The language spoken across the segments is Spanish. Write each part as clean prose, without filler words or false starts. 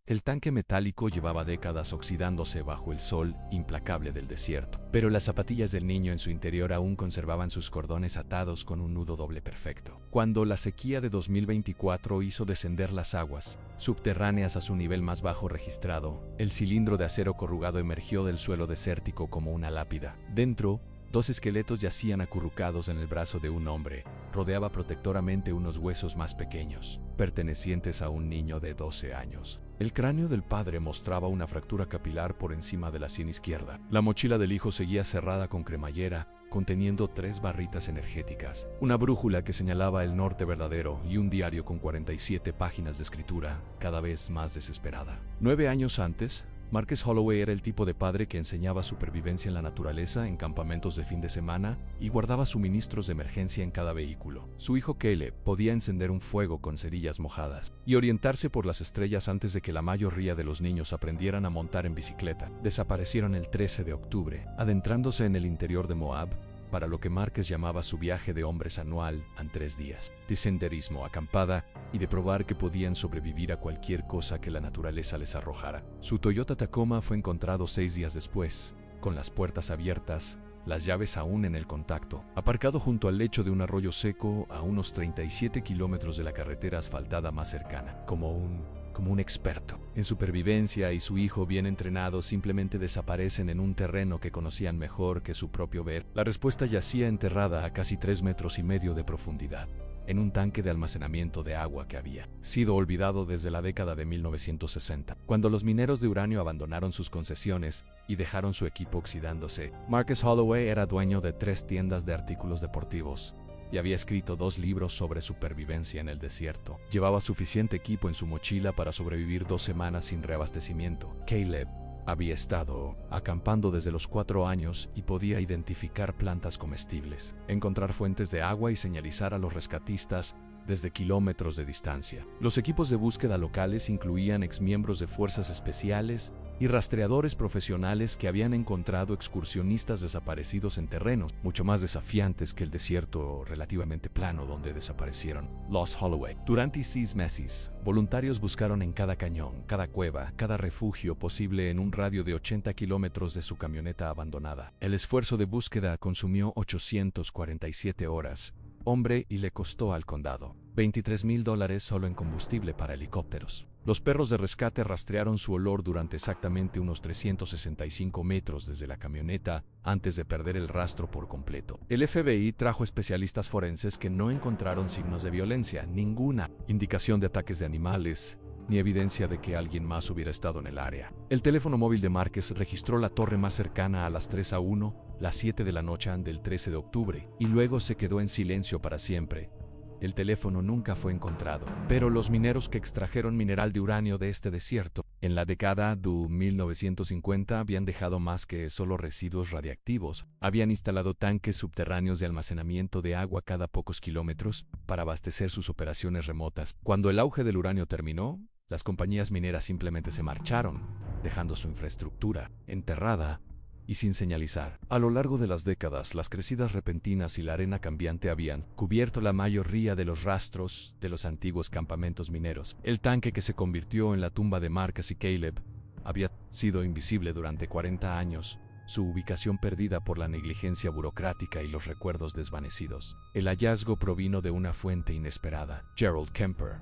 El tanque metálico llevaba décadas oxidándose bajo el sol implacable del desierto, pero las zapatillas del niño en su interior aún conservaban sus cordones atados con un nudo doble perfecto. Cuando la sequía de 2024 hizo descender las aguas subterráneas a su nivel más bajo registrado, el cilindro de acero corrugado emergió del suelo desértico como una lápida. Dentro, dos esqueletos yacían acurrucados en el brazo de un hombre. Rodeaba protectoramente unos huesos más pequeños, pertenecientes a un niño de 12 años. El cráneo del padre mostraba una fractura capilar por encima de la sien izquierda. La mochila del hijo seguía cerrada con cremallera, conteniendo 3 barritas energéticas, una brújula que señalaba el norte verdadero y un diario con 47 páginas de escritura, cada vez más desesperada. 9 años antes, Marques Holloway era el tipo de padre que enseñaba supervivencia en la naturaleza en campamentos de fin de semana y guardaba suministros de emergencia en cada vehículo. Su hijo Caleb podía encender un fuego con cerillas mojadas y orientarse por las estrellas antes de que la mayoría de los niños aprendieran a montar en bicicleta. Desaparecieron el 13 de octubre, adentrándose en el interior de Moab, para lo que Marques llamaba su viaje de hombres anual en 3 días, de senderismo, acampada y de probar que podían sobrevivir a cualquier cosa que la naturaleza les arrojara. Su Toyota Tacoma fue encontrado 6 días después, con las puertas abiertas, las llaves aún en el contacto, aparcado junto al lecho de un arroyo seco a unos 37 kilómetros de la carretera asfaltada más cercana, como un experto en supervivencia, y su hijo bien entrenado simplemente desaparecen en un terreno que conocían mejor que su propio ver. La respuesta yacía enterrada a casi 3,5 metros de profundidad, en un tanque de almacenamiento de agua que había sido olvidado desde la década de 1960, cuando los mineros de uranio abandonaron sus concesiones y dejaron su equipo oxidándose. Marques Holloway era dueño de 3 tiendas de artículos deportivos y había escrito 2 libros sobre supervivencia en el desierto. Llevaba suficiente equipo en su mochila para sobrevivir 2 semanas sin reabastecimiento. Caleb había estado acampando desde los 4 años y podía identificar plantas comestibles, encontrar fuentes de agua y señalizar a los rescatistas desde kilómetros de distancia. Los equipos de búsqueda locales incluían exmiembros de fuerzas especiales y rastreadores profesionales que habían encontrado excursionistas desaparecidos en terrenos mucho más desafiantes que el desierto relativamente plano donde desaparecieron los Holloway. Durante 6 meses, voluntarios buscaron en cada cañón, cada cueva, cada refugio posible en un radio de 80 kilómetros de su camioneta abandonada. El esfuerzo de búsqueda consumió 847 horas, hombre, y le costó al condado $23,000 solo en combustible para helicópteros. Los perros de rescate rastrearon su olor durante exactamente unos 365 metros desde la camioneta antes de perder el rastro por completo. El FBI trajo especialistas forenses que no encontraron signos de violencia, ninguna indicación de ataques de animales, ni evidencia de que alguien más hubiera estado en el área. El teléfono móvil de Marques registró la torre más cercana a las 3:01, las 7 de la noche del 13 de octubre, y luego se quedó en silencio para siempre. El teléfono nunca fue encontrado, pero los mineros que extrajeron mineral de uranio de este desierto en la década de 1950 habían dejado más que solo residuos radiactivos. Habían instalado tanques subterráneos de almacenamiento de agua cada pocos kilómetros para abastecer sus operaciones remotas. Cuando el auge del uranio terminó, las compañías mineras simplemente se marcharon, dejando su infraestructura enterrada y sin señalizar. A lo largo de las décadas, las crecidas repentinas y la arena cambiante habían cubierto la mayoría de los rastros de los antiguos campamentos mineros. El tanque que se convirtió en la tumba de Marques y Caleb había sido invisible durante 40 años, su ubicación perdida por la negligencia burocrática y los recuerdos desvanecidos. El hallazgo provino de una fuente inesperada. Gerald Kemper,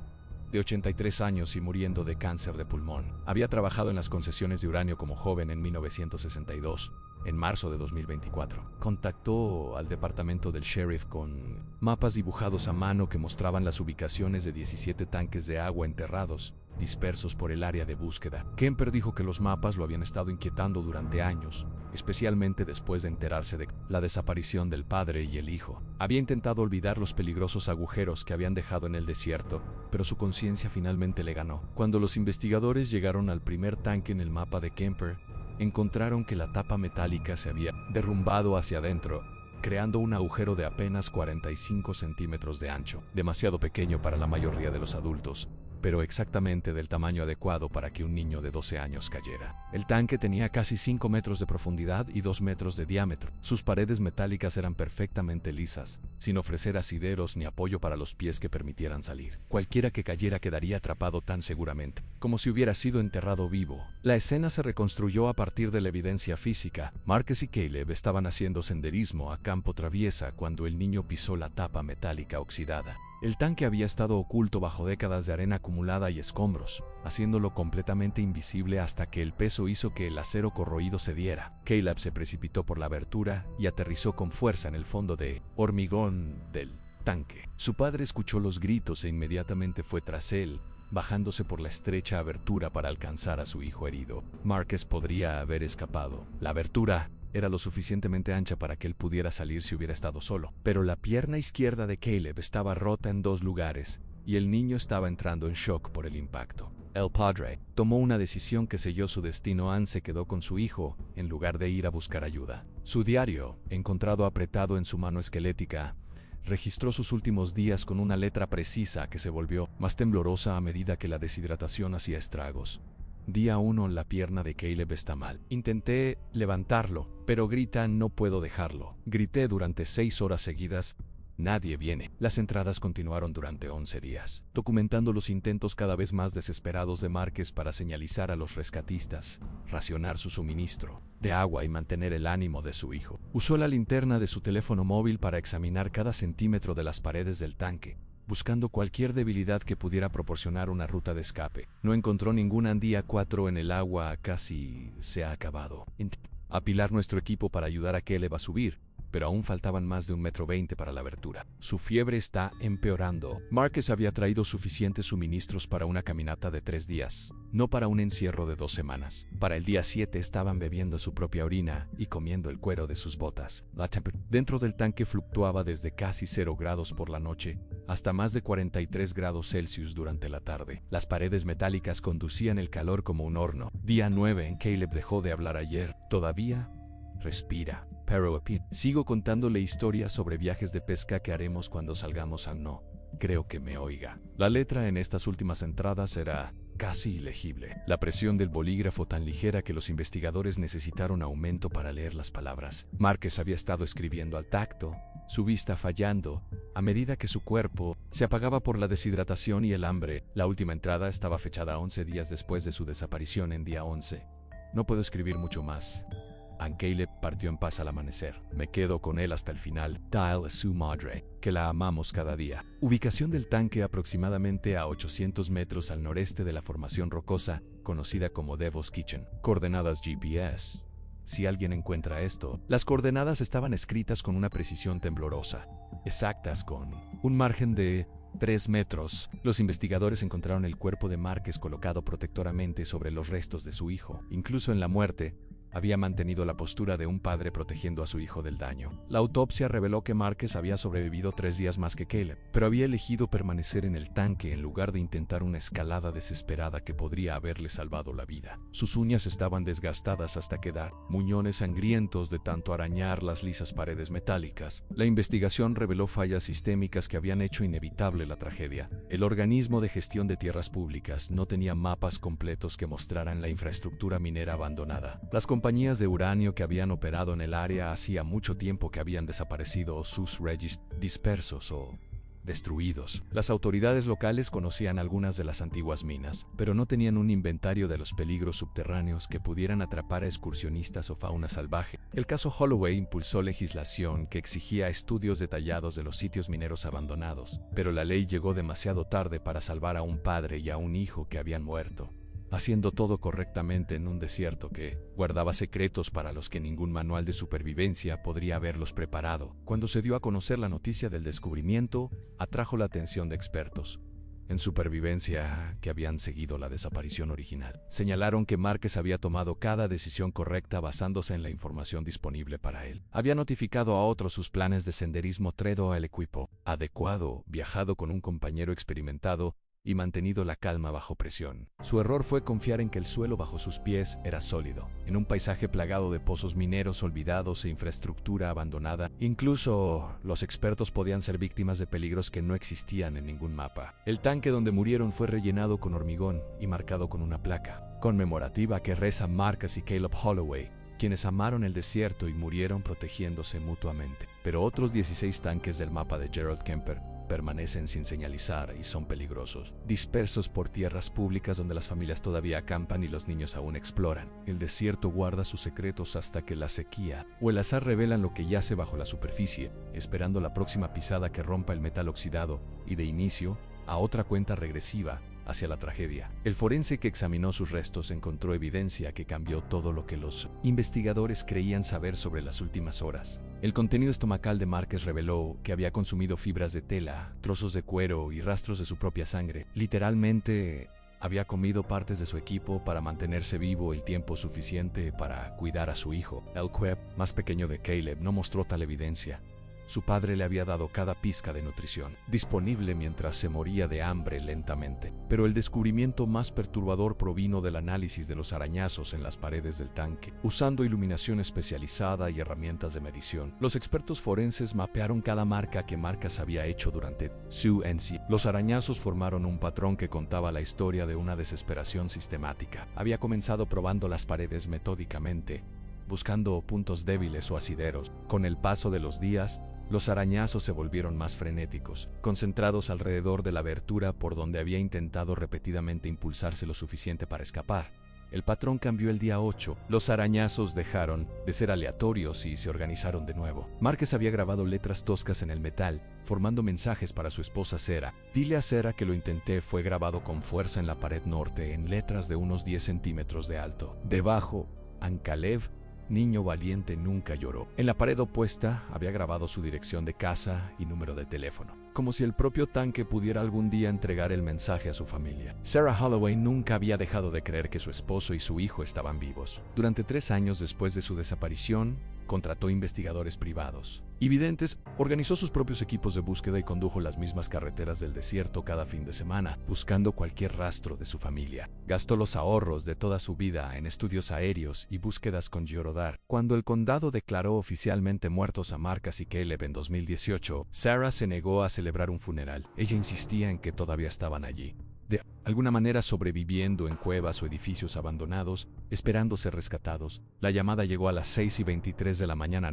de 83 años y muriendo de cáncer de pulmón, había trabajado en las concesiones de uranio como joven en 1962. En marzo de 2024, contactó al departamento del sheriff con mapas dibujados a mano que mostraban las ubicaciones de 17 tanques de agua enterrados, dispersos por el área de búsqueda. Kemper dijo que los mapas lo habían estado inquietando durante años, especialmente después de enterarse de la desaparición del padre y el hijo. Había intentado olvidar los peligrosos agujeros que habían dejado en el desierto, pero su conciencia finalmente le ganó. Cuando los investigadores llegaron al primer tanque en el mapa de Kemper, encontraron que la tapa metálica se había derrumbado hacia adentro, creando un agujero de apenas 45 centímetros de ancho, demasiado pequeño para la mayoría de los adultos, pero exactamente del tamaño adecuado para que un niño de 12 años cayera. El tanque tenía casi 5 metros de profundidad y 2 metros de diámetro. Sus paredes metálicas eran perfectamente lisas, sin ofrecer asideros ni apoyo para los pies que permitieran salir. Cualquiera que cayera quedaría atrapado tan seguramente, como si hubiera sido enterrado vivo. La escena se reconstruyó a partir de la evidencia física. Marcus y Caleb estaban haciendo senderismo a campo traviesa cuando el niño pisó la tapa metálica oxidada. El tanque había estado oculto bajo décadas de arena acumulada y escombros, haciéndolo completamente invisible hasta que el peso hizo que el acero corroído cediera. Caleb se precipitó por la abertura y aterrizó con fuerza en el fondo de hormigón del tanque. Su padre escuchó los gritos e inmediatamente fue tras él, bajándose por la estrecha abertura para alcanzar a su hijo herido. Marcus podría haber escapado. La abertura era lo suficientemente ancha para que él pudiera salir si hubiera estado solo, pero la pierna izquierda de Caleb estaba rota en 2 lugares y el niño estaba entrando en shock por el impacto. El padre tomó una decisión que selló su destino. Anne se quedó con su hijo en lugar de ir a buscar ayuda. Su diario, encontrado apretado en su mano esquelética, registró sus últimos días con una letra precisa que se volvió más temblorosa a medida que la deshidratación hacía estragos. Día 1. La pierna de Caleb está mal. Intenté levantarlo, pero grita no puedo dejarlo. Grité durante 6 horas seguidas. Nadie viene. Las entradas continuaron durante 11 días, documentando los intentos cada vez más desesperados de Marcus para señalizar a los rescatistas, racionar su suministro de agua y mantener el ánimo de su hijo. Usó la linterna de su teléfono móvil para examinar cada centímetro de las paredes del tanque, buscando cualquier debilidad que pudiera proporcionar una ruta de escape. No encontró ninguna. Día 4. En el agua casi se ha acabado. Apilar nuestro equipo para ayudar a Caleb a subir, pero aún faltaban más de 1,20 m para la abertura. Su fiebre está empeorando. Marcus había traído suficientes suministros para una caminata de 3 días, no para un encierro de 2 semanas. Para el día 7 estaban bebiendo su propia orina y comiendo el cuero de sus botas. La temperatura dentro del tanque fluctuaba desde casi 0 grados por la noche hasta más de 43 grados Celsius durante la tarde. Las paredes metálicas conducían el calor como un horno. Día 9. Caleb dejó de hablar ayer. Todavía respira. Pero sigo contándole historias sobre viajes de pesca que haremos cuando salgamos. No creo que me oiga. La letra en estas últimas entradas era casi ilegible. La presión del bolígrafo tan ligera que los investigadores necesitaron aumento para leer las palabras. Marcus había estado escribiendo al tacto, su vista fallando a medida que su cuerpo se apagaba por la deshidratación y el hambre. La última entrada estaba fechada 11 días después de su desaparición en día 11. No puedo escribir mucho más. Caleb partió en paz al amanecer. Me quedo con él hasta el final. Tal es su madre, que la amamos cada día. Ubicación del tanque aproximadamente a 800 metros al noreste de la formación rocosa, conocida como Devil's Kitchen. Coordenadas GPS. Si alguien encuentra esto, las coordenadas estaban escritas con una precisión temblorosa, exactas con un margen de 3 metros. Los investigadores encontraron el cuerpo de Marcus colocado protectoramente sobre los restos de su hijo. Incluso en la muerte, había mantenido la postura de un padre protegiendo a su hijo del daño. La autopsia reveló que Marcus había sobrevivido 3 días más que Caleb, pero había elegido permanecer en el tanque en lugar de intentar una escalada desesperada que podría haberle salvado la vida. Sus uñas estaban desgastadas hasta quedar muñones sangrientos de tanto arañar las lisas paredes metálicas. La investigación reveló fallas sistémicas que habían hecho inevitable la tragedia. El organismo de gestión de tierras públicas no tenía mapas completos que mostraran la infraestructura minera abandonada. Las compañías de uranio que habían operado en el área hacía mucho tiempo que habían desaparecido o sus registros dispersos o destruidos. Las autoridades locales conocían algunas de las antiguas minas, pero no tenían un inventario de los peligros subterráneos que pudieran atrapar a excursionistas o fauna salvaje. El caso Holloway impulsó legislación que exigía estudios detallados de los sitios mineros abandonados, pero la ley llegó demasiado tarde para salvar a un padre y a un hijo que habían muerto, haciendo todo correctamente en un desierto que guardaba secretos para los que ningún manual de supervivencia podría haberlos preparado. Cuando se dio a conocer la noticia del descubrimiento, atrajo la atención de expertos en supervivencia que habían seguido la desaparición original. Señalaron que Marcus había tomado cada decisión correcta basándose en la información disponible para él. Había notificado a otros sus planes de senderismo, traído el equipo adecuado, viajado con un compañero experimentado y mantenido la calma bajo presión. Su error fue confiar en que el suelo bajo sus pies era sólido. En un paisaje plagado de pozos mineros olvidados e infraestructura abandonada, incluso los expertos podían ser víctimas de peligros que no existían en ningún mapa. El tanque donde murieron fue rellenado con hormigón y marcado con una placa conmemorativa que reza Marcus y Caleb Holloway, quienes amaron el desierto y murieron protegiéndose mutuamente. Pero otros 16 tanques del mapa de Gerald Kemper permanecen sin señalizar y son peligrosos, dispersos por tierras públicas donde las familias todavía acampan y los niños aún exploran. El desierto guarda sus secretos hasta que la sequía o el azar revelan lo que yace bajo la superficie, esperando la próxima pisada que rompa el metal oxidado y de inicio a otra cuenta regresiva hacia la tragedia. El forense que examinó sus restos encontró evidencia que cambió todo lo que los investigadores creían saber sobre las últimas horas. El contenido estomacal de Márquez reveló que había consumido fibras de tela, trozos de cuero y rastros de su propia sangre. Literalmente, había comido partes de su equipo para mantenerse vivo el tiempo suficiente para cuidar a su hijo. El Queb, más pequeño de Caleb, no mostró tal evidencia. Su padre le había dado cada pizca de nutrición, disponible mientras se moría de hambre lentamente. Pero el descubrimiento más perturbador provino del análisis de los arañazos en las paredes del tanque. Usando iluminación especializada y herramientas de medición, los expertos forenses mapearon cada marca que Marcus había hecho durante su NC. Los arañazos formaron un patrón que contaba la historia de una desesperación sistemática. Había comenzado probando las paredes metódicamente, buscando puntos débiles o asideros. Con el paso de los días, los arañazos se volvieron más frenéticos, concentrados alrededor de la abertura por donde había intentado repetidamente impulsarse lo suficiente para escapar. El patrón cambió el día 8. Los arañazos dejaron de ser aleatorios y se organizaron de nuevo. Márquez había grabado letras toscas en el metal, formando mensajes para su esposa Sarah. Dile a Sarah que lo intenté fue grabado con fuerza en la pared norte en letras de unos 10 centímetros de alto. Debajo, Ankalev, niño valiente, nunca lloró. En la pared opuesta había grabado su dirección de casa y número de teléfono, como si el propio tanque pudiera algún día entregar el mensaje a su familia. Sarah Holloway nunca había dejado de creer que su esposo y su hijo estaban vivos. Durante 3 años después de su desaparición, contrató investigadores privados y videntes, organizó sus propios equipos de búsqueda y condujo las mismas carreteras del desierto cada fin de semana, buscando cualquier rastro de su familia. Gastó los ahorros de toda su vida en estudios aéreos y búsquedas con Giorodar. Cuando el condado declaró oficialmente muertos a Marcus y Caleb en 2018, Sarah se negó a celebrar un funeral. Ella insistía en que todavía estaban allí, de alguna manera sobreviviendo en cuevas o edificios abandonados, esperando ser rescatados. La llamada llegó a las 6:23 de la mañana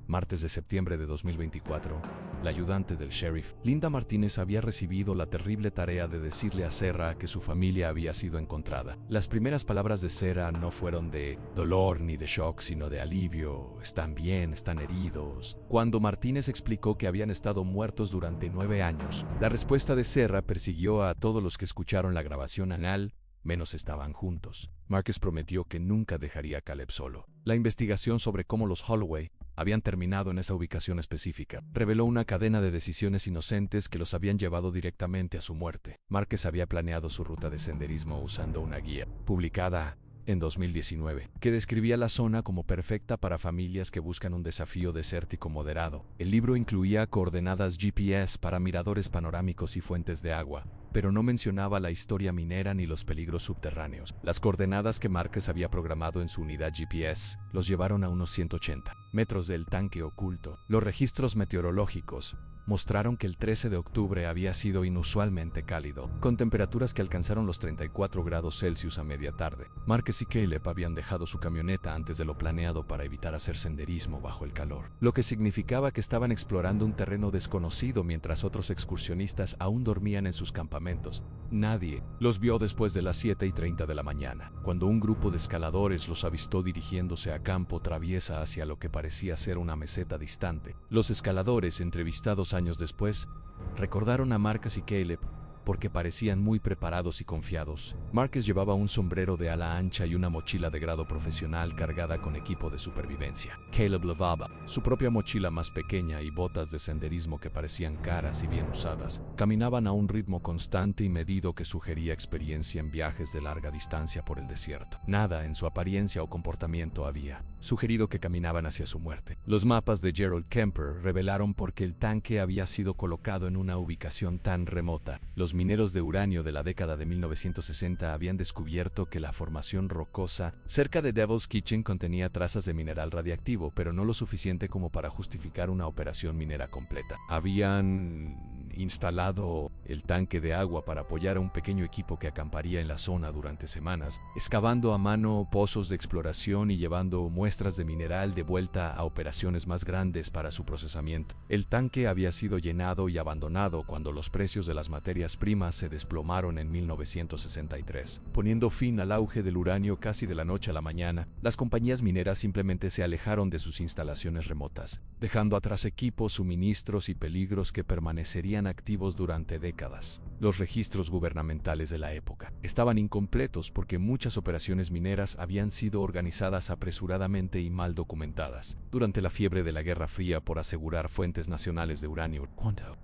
martes de septiembre de 2024. La ayudante del sheriff, Linda Martínez, había recibido la terrible tarea de decirle a Sarah que su familia había sido encontrada. Las primeras palabras de Sarah no fueron de dolor ni de shock, sino de alivio. Están bien, están heridos. Cuando Martínez explicó que habían estado muertos durante 9 años, la respuesta de Sarah persiguió a todos los que escucharon la grabación anal, menos estaban juntos. Márquez prometió que nunca dejaría a Caleb solo. La investigación sobre cómo los Holloway habían terminado en esa ubicación específica reveló una cadena de decisiones inocentes que los habían llevado directamente a su muerte. Márquez había planeado su ruta de senderismo usando una guía, publicada en 2019, que describía la zona como perfecta para familias que buscan un desafío desértico moderado. El libro incluía coordenadas GPS para miradores panorámicos y fuentes de agua, pero no mencionaba la historia minera ni los peligros subterráneos. Las coordenadas que Márquez había programado en su unidad GPS los llevaron a unos 180 metros del tanque oculto. Los registros meteorológicos mostraron que el 13 de octubre había sido inusualmente cálido, con temperaturas que alcanzaron los 34 grados Celsius a media tarde. Márquez y Caleb habían dejado su camioneta antes de lo planeado para evitar hacer senderismo bajo el calor, lo que significaba que estaban explorando un terreno desconocido mientras otros excursionistas aún dormían en sus campamentos. Nadie los vio después de las 7:30 de la mañana, cuando un grupo de escaladores los avistó dirigiéndose a campo traviesa hacia lo que parecía ser una meseta distante. Los escaladores, entrevistados años después, recordaron a Márquez y Caleb porque parecían muy preparados y confiados. Márquez llevaba un sombrero de ala ancha y una mochila de grado profesional cargada con equipo de supervivencia. Caleb llevaba su propia mochila más pequeña y botas de senderismo que parecían caras y bien usadas. Caminaban a un ritmo constante y medido que sugería experiencia en viajes de larga distancia por el desierto. Nada en su apariencia o comportamiento había sugerido que caminaban hacia su muerte. Los mapas de Gerald Kemper revelaron por qué el tanque había sido colocado en una ubicación tan remota. Los los mineros de uranio de la década de 1960 habían descubierto que la formación rocosa cerca de Devil's Kitchen contenía trazas de mineral radiactivo, pero no lo suficiente como para justificar una operación minera completa. Habían instalado el tanque de agua para apoyar a un pequeño equipo que acamparía en la zona durante semanas, excavando a mano pozos de exploración y llevando muestras de mineral de vuelta a operaciones más grandes para su procesamiento. El tanque había sido llenado y abandonado cuando los precios de las materias primas se desplomaron en 1963. Poniendo fin al auge del uranio casi de la noche a la mañana, las compañías mineras simplemente se alejaron de sus instalaciones remotas, dejando atrás equipos, suministros y peligros que permanecerían activos durante décadas. Los registros gubernamentales de la época estaban incompletos porque muchas operaciones mineras habían sido organizadas apresuradamente y mal documentadas durante la fiebre de la Guerra Fría por asegurar fuentes nacionales de uranio.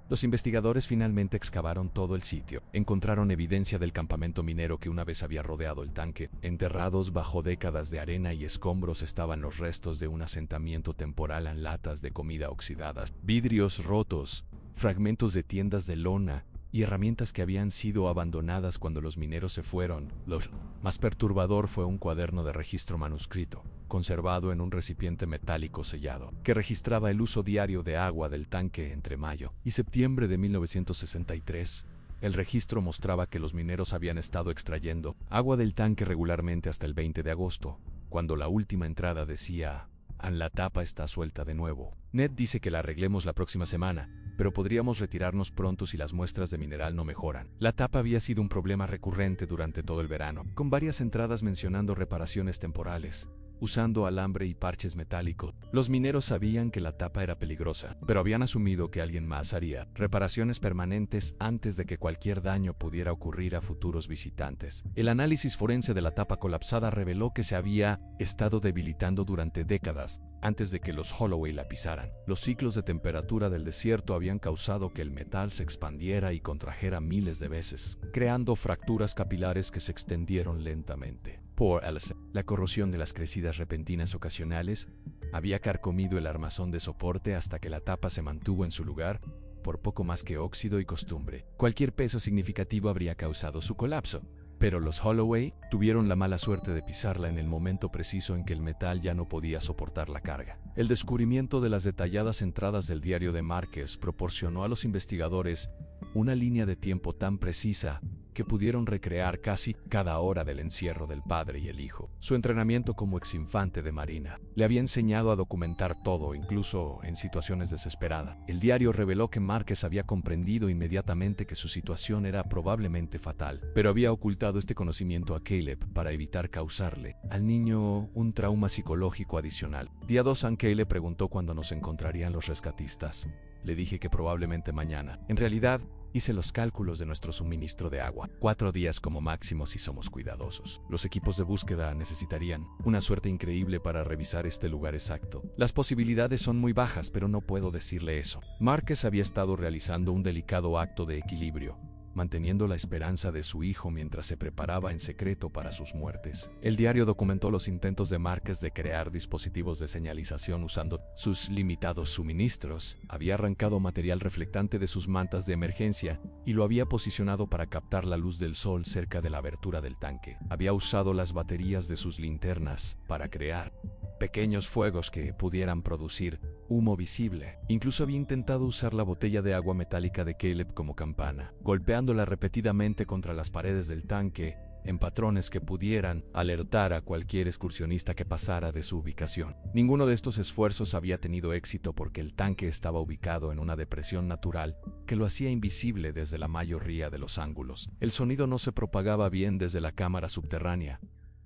Los investigadores finalmente excavaron todo el sitio. Encontraron evidencia del campamento minero que una vez había rodeado el tanque. Enterrados bajo décadas de arena y escombros estaban los restos de un asentamiento temporal en latas de comida oxidadas, vidrios rotos, fragmentos de tiendas de lona y herramientas que habían sido abandonadas cuando los mineros se fueron. Lo más perturbador fue un cuaderno de registro manuscrito, conservado en un recipiente metálico sellado, que registraba el uso diario de agua del tanque entre mayo y septiembre de 1963. El registro mostraba que los mineros habían estado extrayendo agua del tanque regularmente hasta el 20 de agosto, cuando la última entrada decía: la tapa está suelta de nuevo. Ned dice que la arreglemos la próxima semana, pero podríamos retirarnos pronto si las muestras de mineral no mejoran. La tapa había sido un problema recurrente durante todo el verano, con varias entradas mencionando reparaciones temporales, usando alambre y parches metálicos. Los mineros sabían que la tapa era peligrosa, pero habían asumido que alguien más haría reparaciones permanentes antes de que cualquier daño pudiera ocurrir a futuros visitantes. El análisis forense de la tapa colapsada reveló que se había estado debilitando durante décadas antes de que los Holloway la pisaran. Los ciclos de temperatura del desierto habían causado que el metal se expandiera y contrajera miles de veces, creando fracturas capilares que se extendieron lentamente. Por la corrosión de las crecidas repentinas ocasionales había carcomido el armazón de soporte hasta que la tapa se mantuvo en su lugar por poco más que óxido y costumbre. Cualquier peso significativo habría causado su colapso, pero los Holloway tuvieron la mala suerte de pisarla en el momento preciso en que el metal ya no podía soportar la carga. El descubrimiento de las detalladas entradas del diario de Márquez proporcionó a los investigadores una línea de tiempo tan precisa que pudieron recrear casi cada hora del encierro del padre y el hijo. Su entrenamiento como exinfante de marina le había enseñado a documentar todo, incluso en situaciones desesperadas. El diario reveló que Márquez había comprendido inmediatamente que su situación era probablemente fatal, pero había ocultado este conocimiento a Caleb para evitar causarle al niño un trauma psicológico adicional. Día 2, Anke le preguntó cuándo nos encontrarían los rescatistas. Le dije que probablemente mañana. En realidad, hice los cálculos de nuestro suministro de agua. 4 días como máximo si somos cuidadosos. Los equipos de búsqueda necesitarían una suerte increíble para revisar este lugar exacto. Las posibilidades son muy bajas, pero no puedo decirle eso. Márquez había estado realizando un delicado acto de equilibrio, manteniendo la esperanza de su hijo mientras se preparaba en secreto para sus muertes. El diario documentó los intentos de Márquez de crear dispositivos de señalización usando sus limitados suministros. Había arrancado material reflectante de sus mantas de emergencia y lo había posicionado para captar la luz del sol cerca de la abertura del tanque. Había usado las baterías de sus linternas para crear pequeños fuegos que pudieran producir humo visible. Incluso había intentado usar la botella de agua metálica de Caleb como campana, golpeándola repetidamente contra las paredes del tanque en patrones que pudieran alertar a cualquier excursionista que pasara de su ubicación. Ninguno de estos esfuerzos había tenido éxito porque el tanque estaba ubicado en una depresión natural que lo hacía invisible desde la mayoría de los ángulos. El sonido no se propagaba bien desde la cámara subterránea,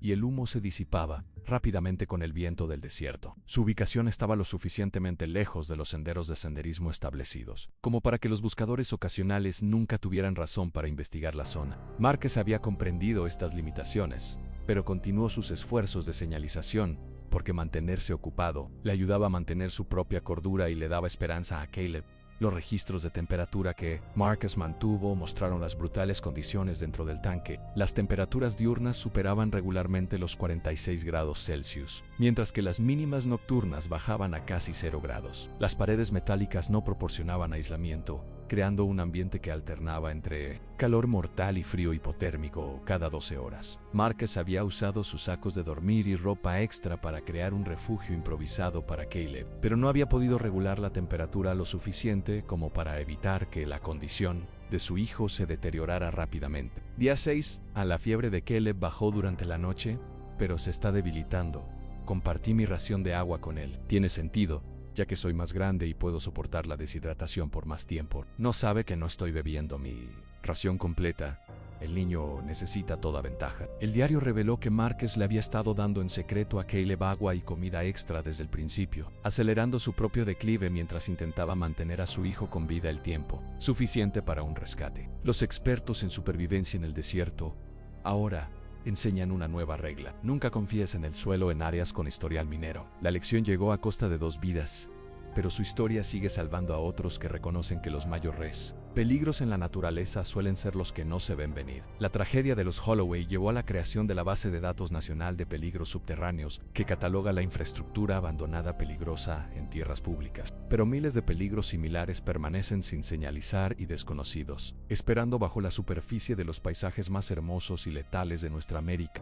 y el humo se disipaba rápidamente con el viento del desierto. Su ubicación estaba lo suficientemente lejos de los senderos de senderismo establecidos, como para que los buscadores ocasionales nunca tuvieran razón para investigar la zona. Márquez había comprendido estas limitaciones, pero continuó sus esfuerzos de señalización, porque mantenerse ocupado le ayudaba a mantener su propia cordura y le daba esperanza a Caleb. Los registros de temperatura que Márquez mantuvo mostraron las brutales condiciones dentro del tanque. Las temperaturas diurnas superaban regularmente los 46 grados Celsius, mientras que las mínimas nocturnas bajaban a casi 0 grados. Las paredes metálicas no proporcionaban aislamiento, creando un ambiente que alternaba entre calor mortal y frío hipotérmico cada 12 horas. Marcus había usado sus sacos de dormir y ropa extra para crear un refugio improvisado para Caleb, pero no había podido regular la temperatura lo suficiente como para evitar que la condición de su hijo se deteriorara rápidamente. Día 6. La fiebre de Caleb bajó durante la noche, pero se está debilitando. Compartí mi ración de agua con él. Tiene sentido, ya que soy más grande y puedo soportar la deshidratación por más tiempo. No sabe que no estoy bebiendo mi ración completa. El niño necesita toda ventaja. El diario reveló que Marcus le había estado dando en secreto a Caleb agua y comida extra desde el principio, acelerando su propio declive mientras intentaba mantener a su hijo con vida el tiempo suficiente para un rescate. Los expertos en supervivencia en el desierto ahora enseñan una nueva regla: nunca confíes en el suelo en áreas con historial minero. La lección llegó a costa de 2 vidas, pero su historia sigue salvando a otros que reconocen que los mayores peligros en la naturaleza suelen ser los que no se ven venir. La tragedia de los Holloway llevó a la creación de la Base de Datos Nacional de Peligros Subterráneos, que cataloga la infraestructura abandonada peligrosa en tierras públicas. Pero miles de peligros similares permanecen sin señalizar y desconocidos, esperando bajo la superficie de los paisajes más hermosos y letales de nuestra América.